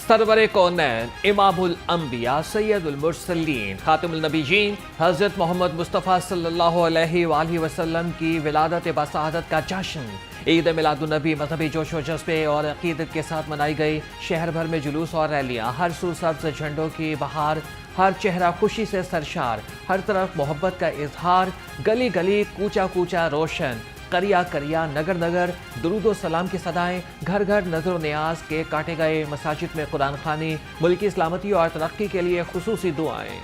Server कौनैन इमामुल अंबिया सैयदुल मुरसलीन खातिमुल नबीयीन हज़रत मोहम्मद मुस्तफ़ा सल्लल्लाहु अलैहि वसल्लम की विलादत बसादत का जश्न ईद मिलादुन्नबी मजहबी जोशो जज्बे और अकीदत के साथ मनाई गई। शहर भर में जुलूस और रैलियां, हर सू सब्ज़ झंडों की बहार, हर चेहरा खुशी से सरशार, हर तरफ मोहब्बत का इजहार, गली गली कूचा कूचा रोशन, करिया करिया नगर नगर दुरूदो सलाम की सदाएं, घर घर नजर नियाज के काटे गए, मसाजिद में कुरान खानी, मुल्की सलामती और तरक्की के लिए खुसूसी दुआएं।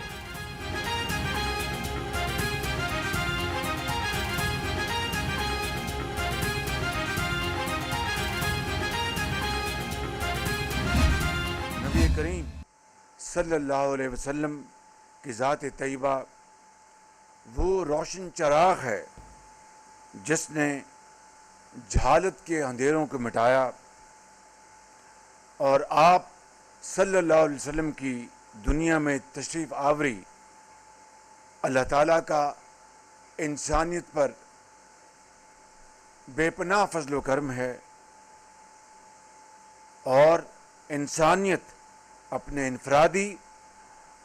नबी करीम सल्लल्लाहु अलैहि वसल्लम की ज़ात तैयबा वो रोशन चराग है जिसने जहालत के अंधेरों को मिटाया, और आप सल्लल्लाहु अलैहि वसल्लम की दुनिया में तशरीफ़ आवरी अल्लाह ताला का इंसानियत पर बेपनाह फज़ल व करम है। और इंसानियत अपने इनफरादी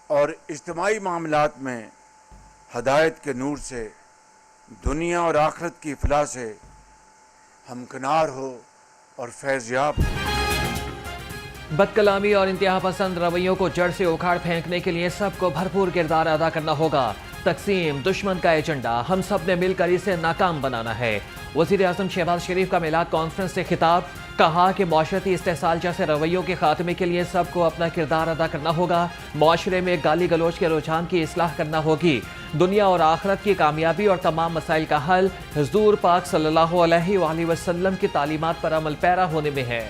और इज्तिमाई मामलात में हदायत के नूर से दुनिया और आखिरत की फलाह से हमकनार हो और फैज़याब हो। बदकलामी और इंतहा पसंद रवैयों को जड़ से उखाड़ फेंकने के लिए सबको भरपूर किरदार अदा करना होगा। तकसीम दुश्मन का एजेंडा, हम सब ने मिलकर इसे नाकाम बनाना है। वज़ीर आज़म शहबाज शरीफ का मिलाद कॉन्फ्रेंस से खिताब, कहा कि माशरती इस्तेसाल जैसे रवैयों के खात्मे के लिए सबको अपना किरदार अदा करना होगा। माशरे में गाली गलोच के रुझान की इस्लाह करना होगी। दुनिया और आखिरत की कामयाबी और तमाम मसाइल का हल हुज़ूर पाक सल्लल्लाहु अलैहि वसल्लम की तालीमात पर अमल पैरा होने में है।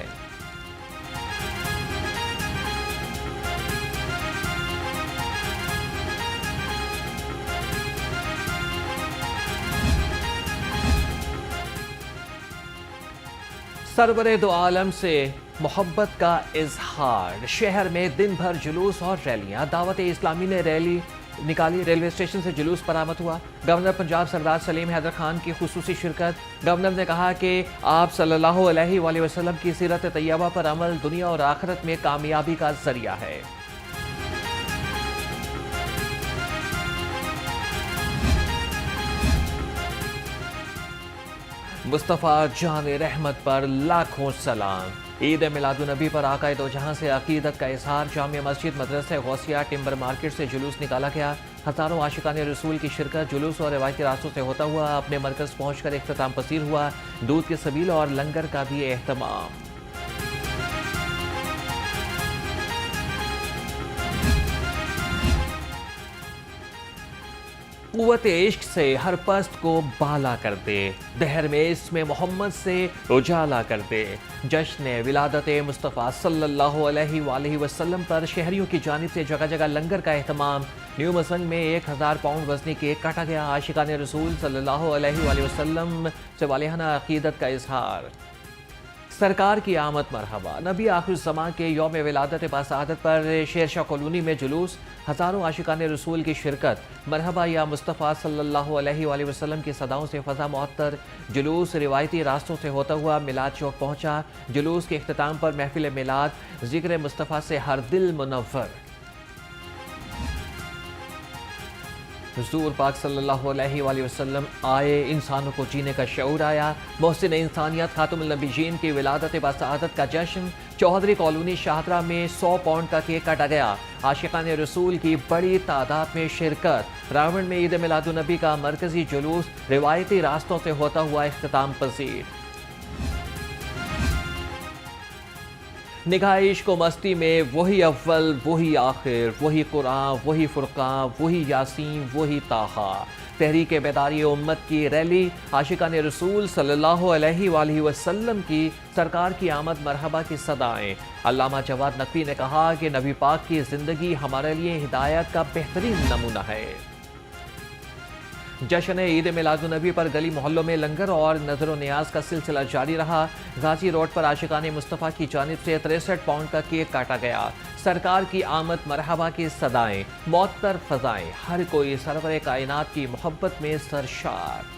सरवरे दो आलम से मोहब्बत का इजहार, शहर में दिन भर जुलूस और रैलियां। दावत इस्लामी ने रैली निकाली, रेलवे स्टेशन से जुलूस बरामद हुआ। गवर्नर पंजाब सरदार सलीम हैदर खान की खुसूसी शिरकत। गवर्नर ने कहा कि आप सल्लल्लाहु अलैहि वसल्लम की सीरत तैयबा पर अमल दुनिया और आखिरत में कामयाबी का जरिया है। मुस्तफ़ा जान रहमत पर लाखों सलाम। ईद मिलादुन्नबी पर आकाए दो जहां से अकीदत का इजहार। जामिया मस्जिद, मदरसे गौसिया, टिम्बर मार्केट से जुलूस निकाला गया। हज़ारों आशिकाने रसूल की शिरकत। जुलूस और रवायती रास्तों से होता हुआ अपने मरकज़ पहुंचकर इख्तिताम पसीर हुआ। दूध के सबील और लंगर का भी एहतमाम। कुव्वत इश्क से हर पस्त को बाला कर दे, दहर में इसमें मोहम्मद से उजाला कर दे। जश्न विलादत मुस्तफ़ा सल्लल्लाहु अलैहि वसल्लम पर शहरियों की जानिब से जगह जगह लंगर का एहतमाम। न्यू मसंग में 1000 पाउंड वजनी केक काटा गया। आशिकाने रसूल सल्लल्लाहु अलैहि वसल्लम से वालिहाना अकीदत का इजहार। सरकार की आमद मरहबा। नबी आखिर ज़मां के यौम विलादत बसादत पर शेरशाह कॉलोनी में जुलूस। हज़ारों आशिकाने रसूल की शिरकत। मरहबा या मुस्तफ़ा सल्लल्लाहु अलैहि वसल्लम की सदाओं से फ़ज़ा मुअत्तर। जुलूस रिवायती रास्तों से होता हुआ मिलाद चौक पहुँचा। जुलूस के इख्तिताम पर महफिल मिलाद, ज़िक्र मुस्तफ़ा से हर दिल मुनव्वर। हुज़ूर पाक सल्लल्लाहु अलैहि वसल्लम आए, इंसानों को जीने का शऊर आया। मोहसिन इंसानियत खातिमुल नबीयीन की विलादत बसादत का जश्न। चौधरी कॉलोनी शाहतरा में 100 पाउंड का केक काटा गया। आशिकाने रसूल की बड़ी तादाद में शिरकत। रावण में ईद मिलादुन्नबी का मरकजी जुलूस रिवायती रास्तों से होता हुआ इख्तिताम पजीर। निगाह इश्क व मस्ती में वही अव्वल वही आखिर, वही कुरान वही फुरकान वही यासीन वही ताहा। तहरीक बेदारी उम्मत की रैली। आशिकाने रसूल सल्लल्लाहु अलैहि वसल्लम की सरकार की आमद मरहबा की सदाएं। अल्लामा जवाद नकवी ने कहा कि नबी पाक की ज़िंदगी हमारे लिए हिदायत का बेहतरीन नमूना है। जश्न ईद मिलादुन्नबी पर गली मोहल्लों में लंगर और नजर नियाज का सिलसिला जारी रहा। गाजी रोड पर आशिकाने मुस्तफ़ा की जानिब से 63 पाउंड का केक काटा गया। सरकार की आमद मरहबा की सदाएं, मुअत्तर फ़ज़ाएं, हर कोई सरवर कायनात की मोहब्बत में सरशार।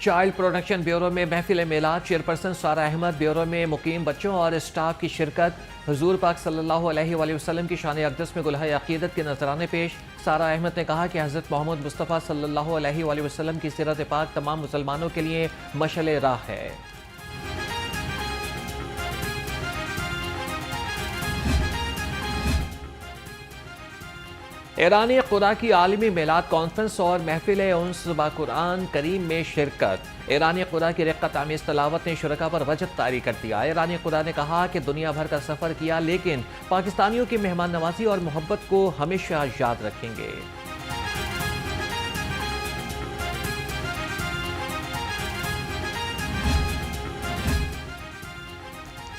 چائلڈ پروٹیکشن بیورو میں محفل میلاد، چیئرپرسن سارہ احمد، بیورو میں مقیم بچوں اور اسٹاف کی شرکت، حضور پاک صلی اللہ علیہ وآلہ وسلم کی شان اقدس میں گلہائے عقیدت کے نذرانے پیش۔ سارہ احمد نے کہا کہ حضرت محمد مصطفیٰ صلی اللہ علیہ وآلہ وسلم کی سیرت پاک تمام مسلمانوں کے لیے مشعل راہ ہے۔ ایرانی قرآ کی عالمی میلاد کانفرنس اور محفل انس با قرآن کریم میں شرکت۔ ایرانی قرآ کی رقت آمیز تلاوت نے شرکاء پر وجد طاری کر دیا۔ ایرانی قرآ نے کہا کہ دنیا بھر کا سفر کیا لیکن پاکستانیوں کی مہمان نوازی اور محبت کو ہمیشہ یاد رکھیں گے۔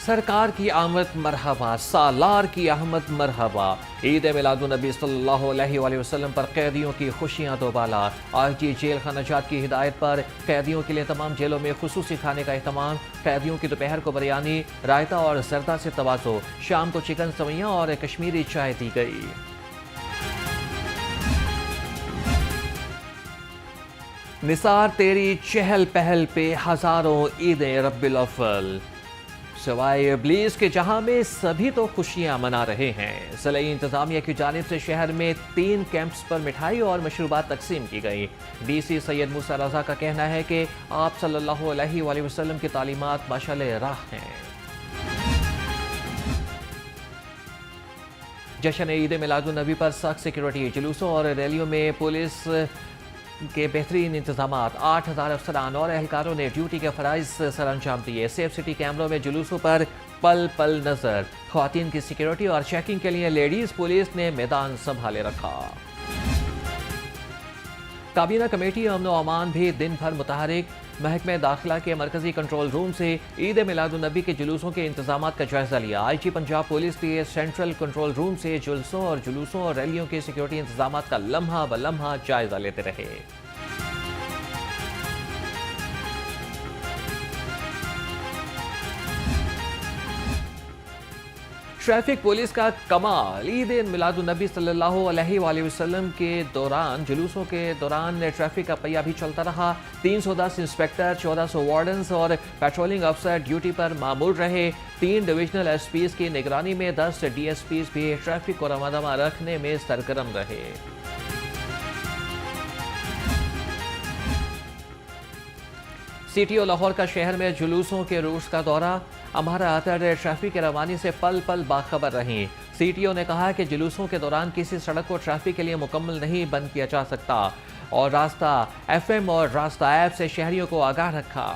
سرکار کی آمد مرحبا، سالار کی آمد مرحبا۔ عید میلاد النبی صلی اللہ علیہ وآلہ وسلم پر قیدیوں کی خوشیاں دوبالا۔ آئی جی جیل خانہ جات کی ہدایت پر قیدیوں کے لیے تمام جیلوں میں خصوصی کھانے کا اہتمام۔ قیدیوں کی دوپہر کو بریانی، رائتہ اور زردہ سے تواضع، شام کو چکن سویاں اور کشمیری چائے دی گئی۔ نثار تیری چہل پہل پہ ہزاروں عیدیں رب الاول۔ سوائے ابلیس کے جہاں میں سبھی تو خوشیاں منا رہے ہیں۔ ضلعی انتظامیہ کی جانب سے شہر میں 3 کیمپس پر مٹھائی اور مشروبات تقسیم کی گئی۔ ڈی سی سید موسیٰ رضا کا کہنا ہے کہ آپ صلی اللہ علیہ وآلہ وسلم کی تعلیمات مشعل راہ ہیں۔ جشن عید میلاد النبی پر سخت سیکیورٹی، جلوسوں اور ریلیوں میں پولیس کے بہترین انتظامات۔ 8000 افسران اور اہلکاروں نے ڈیوٹی کے فرائض سر انجام دیے۔ سیف سٹی کیمروں میں جلوسوں پر پل پل نظر۔ خواتین کی سیکیورٹی اور چیکنگ کے لیے لیڈیز پولیس نے میدان سنبھالے رکھا۔ کابینہ کمیٹی امن و امان بھی دن بھر متحرک۔ محکمہ داخلہ کے مرکزی کنٹرول روم سے عید میلاد النبی کے جلوسوں کے انتظامات کا جائزہ لیا۔ آئی جی پنجاب پولیس کے سینٹرل کنٹرول روم سے جلوسوں اور ریلیوں کے سیکیورٹی انتظامات کا لمحہ بلمحہ جائزہ لیتے رہے۔ ٹریفک پولیس کا کمال، عید میلاد النبی صلی اللہ علیہ وآلہ وسلم کے دوران جلوسوں کے دوران ٹریفک کا پہیہ بھی چلتا رہا۔ 310 انسپیکٹر، 1400 وارڈنز اور پیٹرولنگ افسر ڈیوٹی پر مامور رہے۔ 3 ڈویژنل ایس پیز کی نگرانی میں 10 ڈی ایس پیز بھی ٹریفک کو رمادمہ رکھنے میں سرگرم رہے۔ سی ٹی او لاہور کا شہر میں جلوسوں کے روٹس کا دورہ۔ ہمارا اتر ٹریفک کی روانی سے پل پل باخبر رہیں۔ سی ٹی او نے کہا کہ جلوسوں کے دوران کسی سڑک کو ٹریفک کے لیے مکمل نہیں بند کیا جا سکتا اور راستہ ایف ایم اور راستہ ایپ سے شہریوں کو آگاہ رکھا۔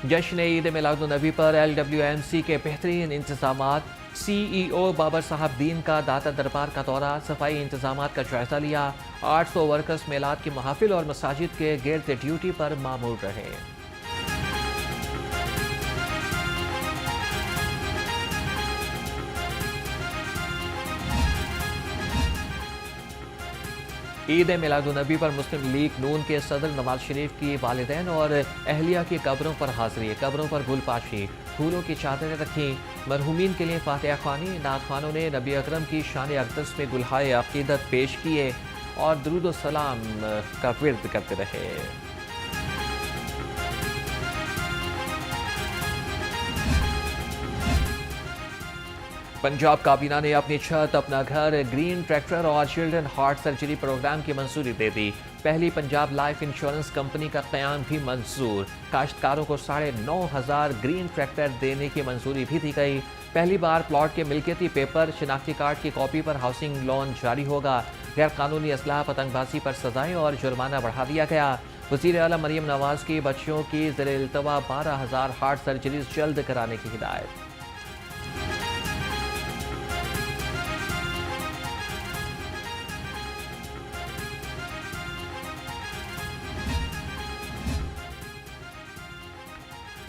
جشن عید میلاد النبی پر ایل ڈبلیو ایم سی کے بہترین انتظامات۔ سی ای او بابر صاحب دین کا داتا دربار کا دورہ، صفائی انتظامات کا جائزہ لیا۔ 800 ورکرز میلاد کی محافل اور مساجد کے گرد ڈیوٹی پر مامور رہے۔ عید میلاد النبی پر مسلم لیگ نون کے صدر نواز شریف کی والدین اور اہلیہ کی قبروں پر حاضری، قبروں پر گل پاشی، پھولوں کی چادریں رکھیں۔ مرحومین کے لیے فاتحہ خوانی، نعت خوانوں نے نبی اکرم کی شان اقدس میں گلہائے عقیدت پیش کیے اور درود و سلام کا ورد کرتے رہے۔ پنجاب کابینہ نے اپنی چھت، اپنا گھر، گرین ٹریکٹر اور چلڈرن ہارٹ سرجری پروگرام کی منظوری دے دی۔ پہلی پنجاب لائف انشورنس کمپنی کا قیام بھی منظور۔ کاشتکاروں کو 9,500 گرین ٹریکٹر دینے کی منظوری بھی دی گئی۔ پہلی بار پلاٹ کے ملکیتی پیپر، شناختی کارڈ کی کاپی پر ہاؤسنگ لون جاری ہوگا۔ غیر قانونی اسلحہ، پتنگ بازی پر سزائیں اور جرمانہ بڑھا دیا گیا۔ وزیر اعلیٰ مریم نواز کی بچوں کی زیر التوا 12,000 ہارٹ سرجریز جلد کرانے کی ہدایت۔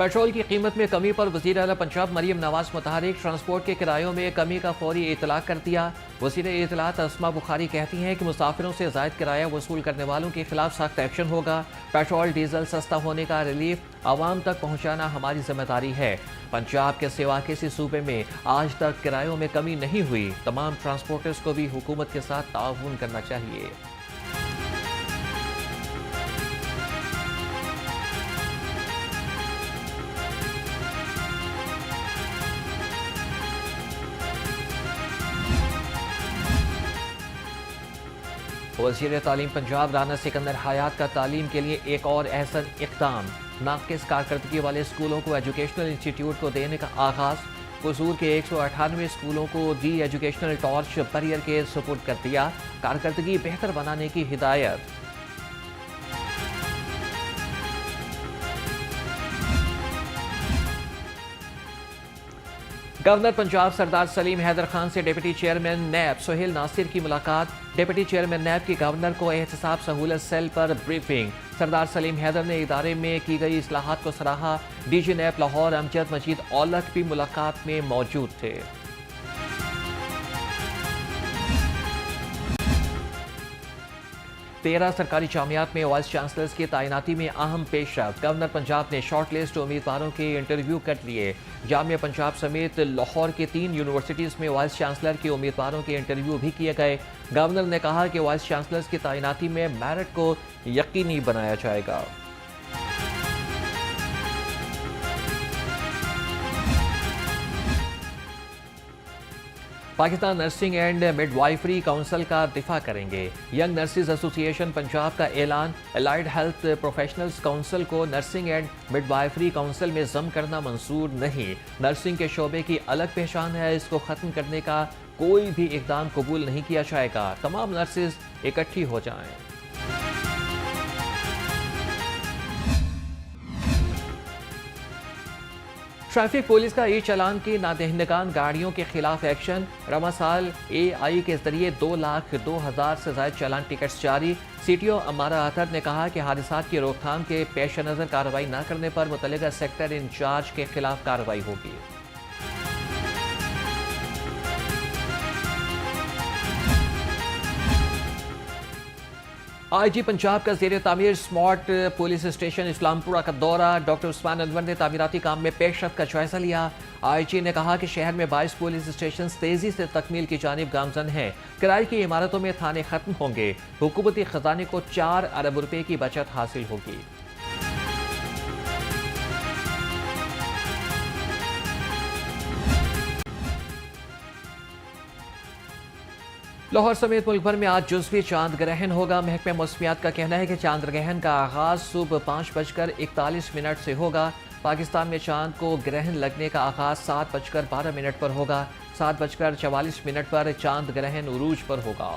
पेट्रोल की कीमत में कमी पर वज़ीर आला पंजाब मरियम नवाज मुतहरिक, ट्रांसपोर्ट के किरायों में कमी का फौरी इतलाक कर दिया। वज़ीर इत्तलात अस्मा बुखारी कहती हैं कि मुसाफिरों से ज़ायद किराया वसूल करने वालों के खिलाफ सख्त एक्शन होगा। पेट्रोल डीजल सस्ता होने का रिलीफ आवाम तक पहुँचाना हमारी जिम्मेदारी है। पंजाब के सिवा किसी सूबे में आज तक किरायों में कमी नहीं हुई। तमाम ट्रांसपोर्टर्स को भी हुकूमत के साथ ताउन करना चाहिए। वज़ीर तालीम पंजाब राना सिकंदर हयात का तालीम के लिए एक और अहसन इक़दाम। नाक़िस कारकर्दगी वाले स्कूलों को एजुकेशनल इंस्टीट्यूट को देने का आगाज़। कसूर के 198 स्कूलों को दी एजुकेशनल टॉर्च बैरियर के सुपुर्द कर दिया। कारकर्दगी बेहतर बनाने की हिदायत। गवर्नर पंजाब सरदार सलीम हैदर खान से डिप्टी चेयरमैन नैब सुहेल नासिर की मुलाकात। डिप्टी चेयरमैन नैब की गवर्नर को एहतसाब सहूलत सेल पर ब्रीफिंग। सरदार सलीम हैदर ने इदारे में की गई इस्लाहात को सराहा। डीजी नैब लाहौर अमजद मजीद औलख भी मुलाकात में मौजूद थे। तेरह सरकारी जामियात में वाइस चांसलर्स की तैनाती में अहम पेशरफ। गवर्नर पंजाब ने शॉर्ट लिस्ट उम्मीदवारों के इंटरव्यू कर लिए। जामिया पंजाब समेत लाहौर के 3 यूनिवर्सिटीज़ में वाइस चांसलर के उम्मीदवारों के इंटरव्यू भी किए गए। गवर्नर ने कहा कि वाइस चांसलर्स की तैनाती में मेरिट को यकीनी बनाया जाएगा। Pakistan nursing and midwifery council का दिफा करेंगे। यंग नर्सिस एसोसिएशन पंजाब का ऐलान। एलाइड हेल्थ प्रोफेशनल्स काउंसिल को नर्सिंग एंड मिडवाइफरी काउंसिल में ज़म करना मंजूर नहीं। नर्सिंग के शोबे की अलग पहचान है, इसको ख़त्म करने का कोई भी इक़दाम कबूल नहीं किया जाएगा। तमाम नर्सिस इकट्ठी हो जाएं। ट्रैफिक पुलिस का ई चालान की नादहिंदगान गाड़ियों के खिलाफ एक्शन। रमासाल AI के जरिए 2,02,000 से ज्यादा चालान टिकट्स जारी। CTO अमारा अतर ने कहा कि हादसात की रोकथाम के पेश नज़र कार्रवाई न करने पर मुतल्लिका सेक्टर इंचार्ज के खिलाफ कार्रवाई होगी। IG पंजाब का ज़ेरे तामीर स्मार्ट पुलिस स्टेशन इस्लामपुरा का दौरा। डॉक्टर उस्मान अनवर ने तामीराती काम में पेशरफ का जायजा लिया। IG ने कहा कि शहर में 22 पुलिस स्टेशन तेजी से तकमील की जानिब गामजन हैं। किराए की इमारतों में थाने खत्म होंगे। हुकूमती खजाने को 4 अरब रुपए की बचत हासिल होगी। लाहौर समेत मुल्क भर में आज जुज़वी चांद ग्रहण होगा। महकमा मौसमियात का कहना है कि चांद ग्रहण का आगाज सुबह 5:41 से होगा। पाकिस्तान में चांद को ग्रहण लगने का आगाज 7:12 पर होगा। 7:44 पर चांद ग्रहण उरूज पर होगा।